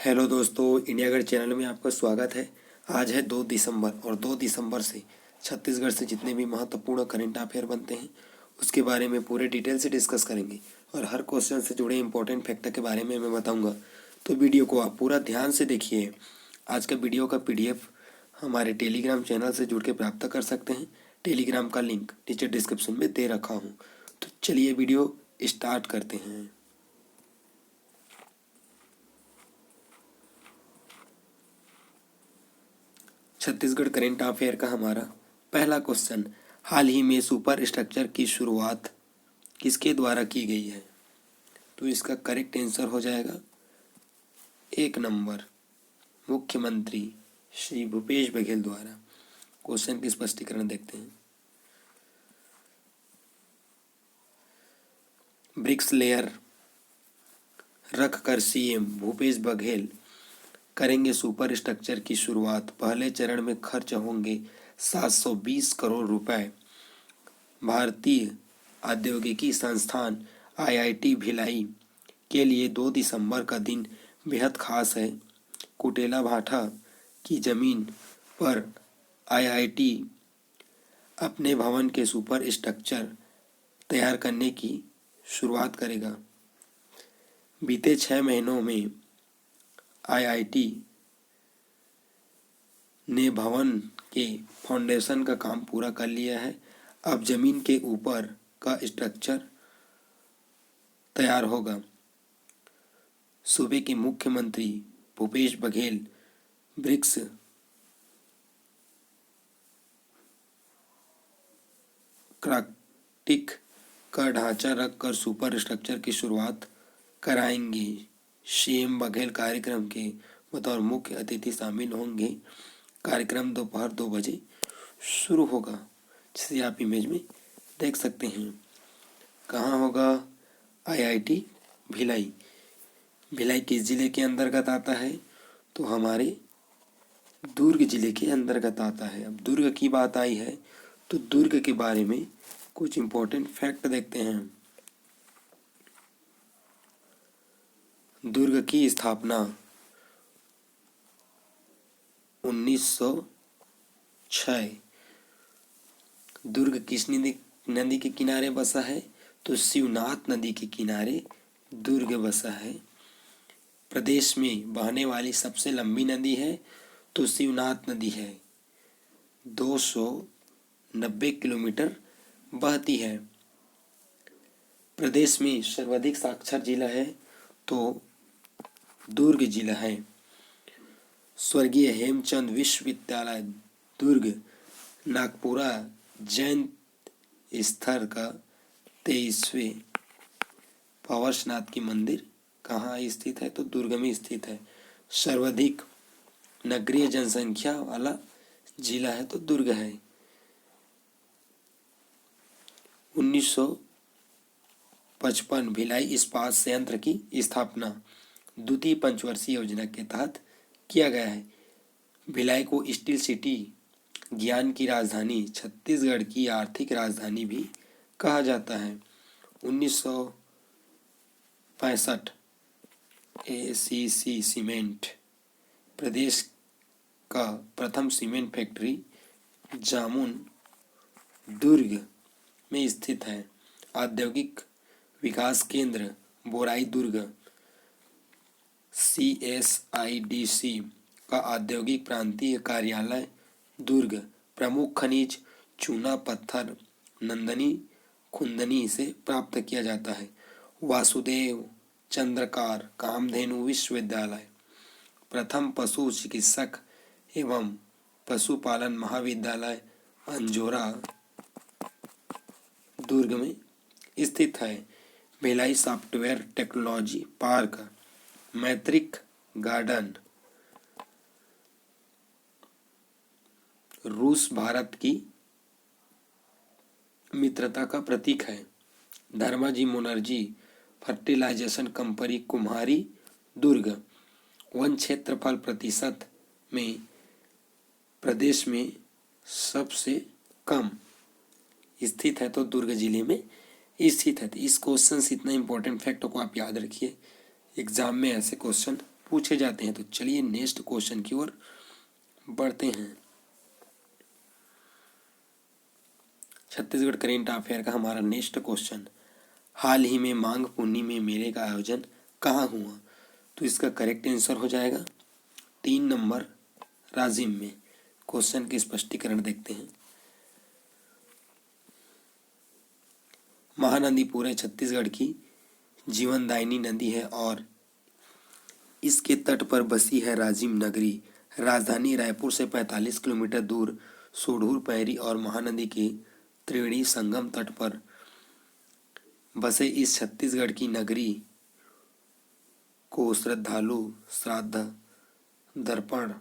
Hello दोस्तों, इंडियागढ़ channel में आपका स्वागत है। आज है 2 दिसंबर और 2 दिसंबर से छत्तीसगढ़ से जितने भी महत्वपूर्ण करंट अफेयर बनते हैं उसके बारे में पूरे डिटेल से डिस्कस करेंगे और हर क्वेश्चन से जुड़े इंपॉर्टेंट फैक्टर के बारे में मैं बताऊंगा। तो वीडियो को आप पूरा ध्यान से देखिए। आज का वीडियो का PDF हमारे टेलीग्राम चैनल से जुड़ के प्राप्त कर सकते हैं। टेलीग्राम का लिंक नीचे डिस्क्रिप्शन में दे रखा हूँ। तो चलिए वीडियो स्टार्ट करते हैं। छत्तीसगढ़ करेंट अफेयर का हमारा पहला क्वेश्चन, हाल ही में सुपर स्ट्रक्चर की शुरुआत किसके द्वारा की गई है? तो इसका करेक्ट आंसर हो जाएगा 1 नंबर, मुख्यमंत्री श्री भूपेश बघेल द्वारा। क्वेश्चन की स्पष्टीकरण देखते हैं। ब्रिक्स लेयर रख कर CM भूपेश बघेल करेंगे सुपर स्ट्रक्चर की शुरुआत। पहले चरण में खर्च होंगे 720 करोड़ रुपए। भारतीय औद्योगिकी संस्थान IIT भिलाई के लिए 2 दिसंबर का दिन बेहद खास है। कुटेला भाठा की जमीन पर IIT अपने भवन के सुपर स्ट्रक्चर तैयार करने की शुरुआत करेगा। बीते 6 महीनों में IIT ने भवन के फाउंडेशन का काम पूरा कर लिया है। अब जमीन के ऊपर का स्ट्रक्चर तैयार होगा। सूबे के मुख्यमंत्री भूपेश बघेल ब्रिक्स क्रांतिक का ढांचा रखकर सुपर स्ट्रक्चर की शुरुआत कराएंगे। CM बघेल कार्यक्रम के बतौर मुख्य अतिथि शामिल होंगे। कार्यक्रम दोपहर 2 बजे शुरू होगा, जिसे आप इमेज में देख सकते हैं। कहाँ होगा? IIT भिलाई। भिलाई किस जिले के अंतर्गत आता है? तो हमारे दुर्ग जिले के अंतर्गत आता है। अब दुर्ग की बात आई है तो दुर्ग के बारे में कुछ इंपॉर्टेंट फैक्ट देखते हैं। दुर्ग की स्थापना 1906। दुर्ग किस नदी के किनारे बसा है? तो शिवनाथ नदी के किनारे दुर्ग बसा है। प्रदेश में बहने वाली सबसे लंबी नदी है तो शिवनाथ नदी है, 290 किलोमीटर बहती है। प्रदेश में सर्वाधिक साक्षर जिला है तो दुर्ग जिला है। स्वर्गीय हेमचंद विश्वविद्यालय दुर्ग नागपुरा जैन स्तर का 23वें पार्श्वनाथ की मंदिर कहाँ स्थित है? तो दुर्ग में स्थित है। सर्वाधिक नगरीय जनसंख्या वाला जिला है तो दुर्ग है। 1955 भिलाई इस्पात संयंत्र की स्थापना द्वितीय पंचवर्षीय योजना के तहत किया गया है। भिलाई को स्टील सिटी, ज्ञान की राजधानी, छत्तीसगढ़ की आर्थिक राजधानी भी कहा जाता है। 1965 ACC सीमेंट प्रदेश का प्रथम सीमेंट फैक्ट्री जामुन दुर्ग में स्थित है। औद्योगिक विकास केंद्र बोराई दुर्ग। CSIDC का औद्योगिक प्रांतीय कार्यालय दुर्ग। प्रमुख खनिज चूना पत्थर नंदनी खुंदनी से प्राप्त किया जाता है। वासुदेव चंद्रकार कामधेनु विश्वविद्यालय। प्रथम पशु चिकित्सक एवं पशुपालन महाविद्यालय अंजोरा दुर्ग में स्थित है। Bhilai software technology park, Maitri garden रूस भारत की मित्रता का प्रतीक है। Dharamsi Morarji fertilization company Kumhari Durg. वन क्षेत्रफल प्रतिशत में प्रदेश में सबसे कम स्थित है तो दुर्ग जिले में स्थित है। इस क्वेश्चन से इतना इंपॉर्टेंट फैक्ट को आप याद रखिए, एग्जाम में ऐसे क्वेश्चन पूछे जाते हैं। तो चलिए नेक्स्ट क्वेश्चन की ओर बढ़ते हैं। छत्तीसगढ़ करेंट अफेयर का हमारा नेक्स्ट क्वेश्चन, हाल ही में माघ पूर्णिमा मेले का आयोजन कहाँ हुआ? तो इसका करेक्ट आंसर हो जाएगा 3 नंबर राजिम में। क्वेश्चन के स्पष्टीकरण देखते हैं। महानदी पूरे छत्तीसगढ़ की जीवनदायिनी नदी है और इसके तट पर बसी है राजिम नगरी। राजधानी रायपुर से 45 किलोमीटर दूर सोढूर पैरी और महानदी के त्रिवेणी संगम तट पर बसे इस छत्तीसगढ़ की नगरी को श्रद्धालु श्राद्ध, दर्पण,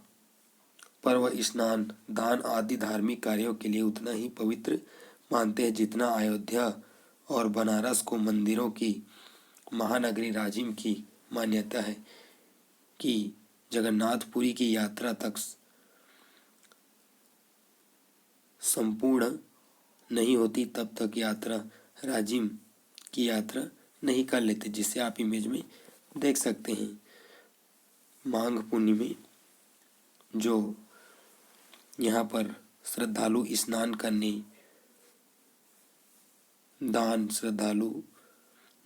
पर्व, स्नान, दान आदि धार्मिक कार्यों के लिए उतना ही पवित्र मानते हैं जितना अयोध्या और बनारस को मंदिरों की महानगरी राजिम की मान्यता है कि जगन्नाथपुरी की यात्रा तक संपूर्ण नहीं होती तब तक यात्रा राजिम की यात्रा नहीं कर लेते, जिसे आप इमेज में देख सकते हैं। माघ पूर्णिमा जो यहाँ पर श्रद्धालु स्नान करने, दान, श्रद्धालु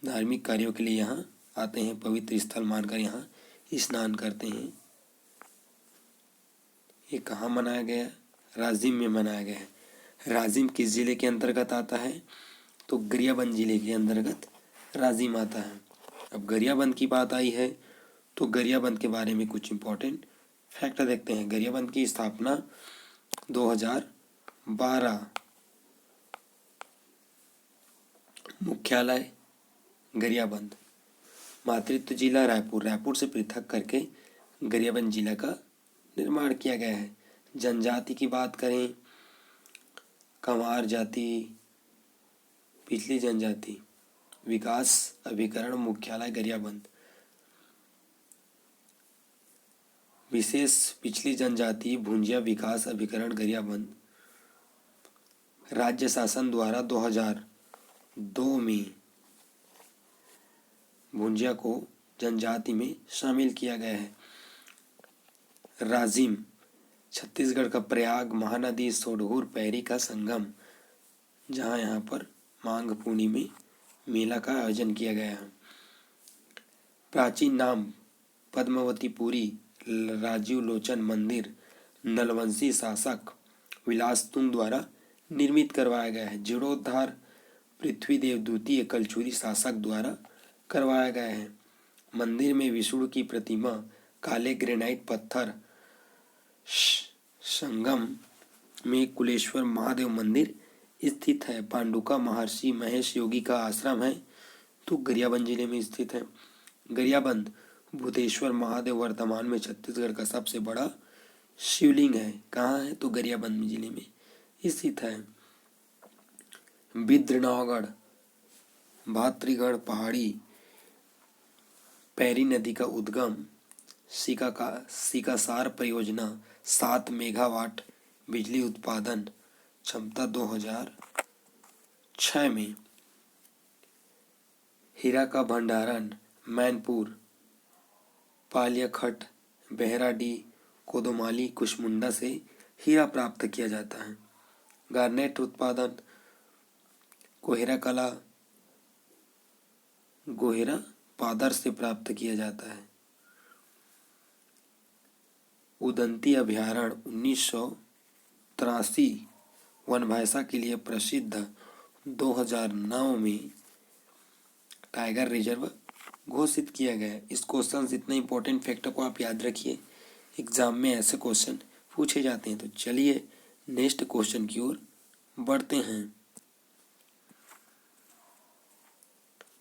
धार्मिक कार्यों के लिए यहाँ आते हैं, पवित्र स्थल मानकर यहाँ स्नान करते हैं। ये कहाँ मनाया गया? राजिम में मनाया गया है। राजिम किस जिले के अंतर्गत आता है? तो गरियाबंद जिले के अंतर्गत राजिम आता है। अब गरियाबंद की बात आई है तो गरियाबंद के बारे में कुछ इम्पोर्टेंट फैक्ट देखते हैं। गरियाबंद की स्थापना 2012, मुख्यालय गरियाबंद, मातृत्व जिला रायपुर, रायपुर से पृथक करके गरियाबंद जिला का निर्माण किया गया है। जनजाति की बात करें, कंवार जाति, पिछली जनजाति, विकास अभिकरण, मुख्यालय गरियाबंद, विशेष पिछली जनजाति भुंजिया विकास अभिकरण गरियाबंद। राज्य शासन द्वारा 2002 में भुंजिया को जनजाति में शामिल किया गया है। राजिम छत्तीसगढ़ का प्रयाग महानदी सोढूर पैरी का संगम, जहाँ यहाँ पर माघ पूर्णिमा मेला का आयोजन किया गया है। प्राचीन नाम पद्मावतीपुरी राजीव लोचन मंदिर नलवंशी शासक विलास तुंग द्वारा निर्मित करवाया गया है। जीर्णोद्धार पृथ्वीदेव द्वितीय कलचुरी शासक द्वारा करवाया गया है। मंदिर में विष्णु की प्रतिमा, काले ग्रेनाइट पत्थर, संगम में कुलेश्वर महादेव मंदिर स्थित है। पांडुका महर्षि महेश योगी का आश्रम है तो गरियाबंद जिले में स्थित है। गरियाबंद भूतेश्वर महादेव वर्तमान में छत्तीसगढ़ का सबसे बड़ा शिवलिंग है। कहाँ है? तो गरियाबंद जिले में स्थित है। बिद्रनावगढ़ भातृगढ़ पहाड़ी पैरी नदी का उद्गम, सिकासार परियोजना 7 मेगावाट बिजली उत्पादन क्षमता 2006 में। हीरा का भंडारण मैनपुर, पालियाखट, बेहराडी, कोदोमाली, कुशमुंडा से हीरा प्राप्त किया जाता है। गार्नेट उत्पादन कोहेरा कला, गोहेरा पादर से प्राप्त किया जाता है। उदंती अभयारण्य 1983 वनभैंसा के लिए प्रसिद्ध, 2009 में टाइगर रिजर्व घोषित किया गया। इस क्वेश्चन से इतने इंपॉर्टेंट फैक्टर को आप याद रखिए, एग्जाम में ऐसे क्वेश्चन पूछे जाते हैं। तो चलिए नेक्स्ट क्वेश्चन की ओर बढ़ते हैं।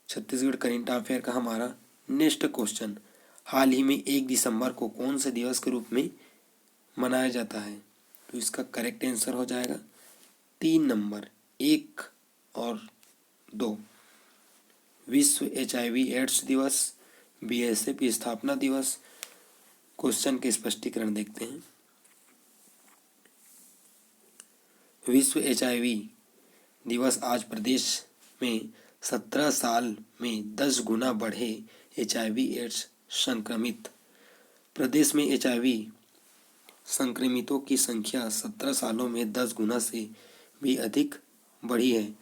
छत्तीसगढ़ करेंट अफेयर का हमारा नेक्स्ट क्वेश्चन, हाल ही में 1 दिसंबर को कौन से दिवस के रूप में मनाया जाता है? तो इसका करेक्ट आंसर हो जाएगा 3 नंबर 1 और 2। विश्व HIV एड्स दिवस, BSF स्थापना दिवस। क्वेश्चन के स्पष्टीकरण देखते हैं। विश्व HIV दिवस आज प्रदेश में 17 साल में 10 गुना बढ़े HIV एड्स संक्रमित प्रदेश में HIV संक्रमितों की संख्या 17 सालों में 10 गुना से भी अधिक बढ़ी है।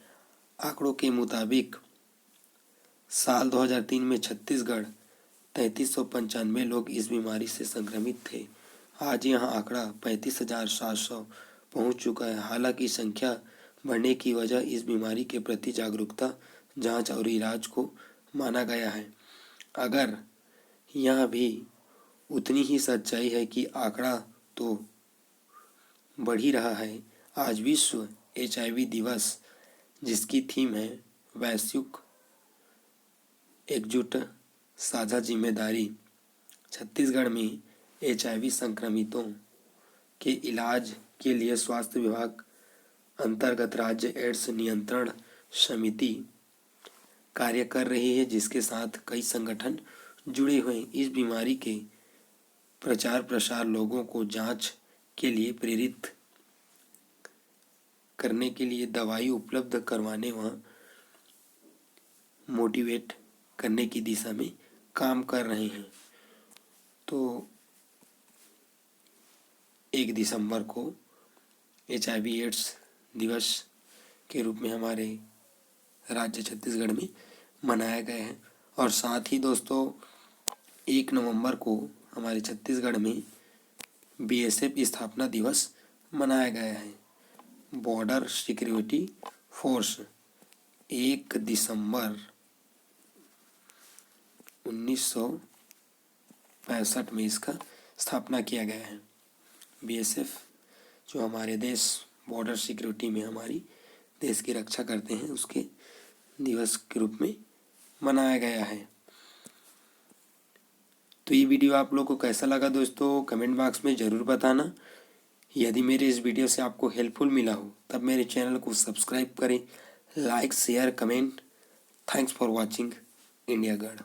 आंकड़ों के मुताबिक साल 2003 में छत्तीसगढ़ 3395 लोग इस बीमारी से संक्रमित थे। आज यह आंकड़ा 35,700 पहुंच चुका है। हालांकि संख्या बढ़ने की वजह इस बीमारी के प्रति जागरूकता, जांच और इलाज को माना गया है। अगर यह भी उतनी ही सच्चाई है कि आंकड़ा तो बढ़ ही रहा है। आज विश्व HIV दिवस, जिसकी थीम है वैश्विक एकजुट साझा जिम्मेदारी, छत्तीसगढ़ में HIV संक्रमितों के इलाज के लिए स्वास्थ्य विभाग अंतर्गत राज्य एड्स नियंत्रण समिति कार्य कर रही है, जिसके साथ कई संगठन जुड़े हुए हैं। इस बीमारी के प्रचार प्रसार, लोगों को जांच के लिए प्रेरित करने के लिए, दवाई उपलब्ध करवाने व मोटिवेट करने की दिशा में काम कर रहे हैं। तो 1 दिसंबर को HIV एड्स दिवस के रूप में हमारे राज्य छत्तीसगढ़ में मनाया गया है। और साथ ही दोस्तों 1 नवंबर को हमारे छत्तीसगढ़ में BSF स्थापना दिवस मनाया गया है। बॉर्डर सिक्योरिटी फोर्स 1 दिसंबर 1965 में इसका स्थापना किया गया है। BSF जो हमारे देश बॉर्डर सिक्योरिटी में हमारी देश की रक्षा करते हैं, उसके दिवस के रूप में मनाया गया है। तो ये वीडियो आप लोग को कैसा लगा दोस्तों, कमेंट बॉक्स में ज़रूर बताना। यदि मेरे इस वीडियो से आपको हेल्पफुल मिला हो तब मेरे चैनल को सब्सक्राइब करें, like, share, comment. Thanks for watching India guard.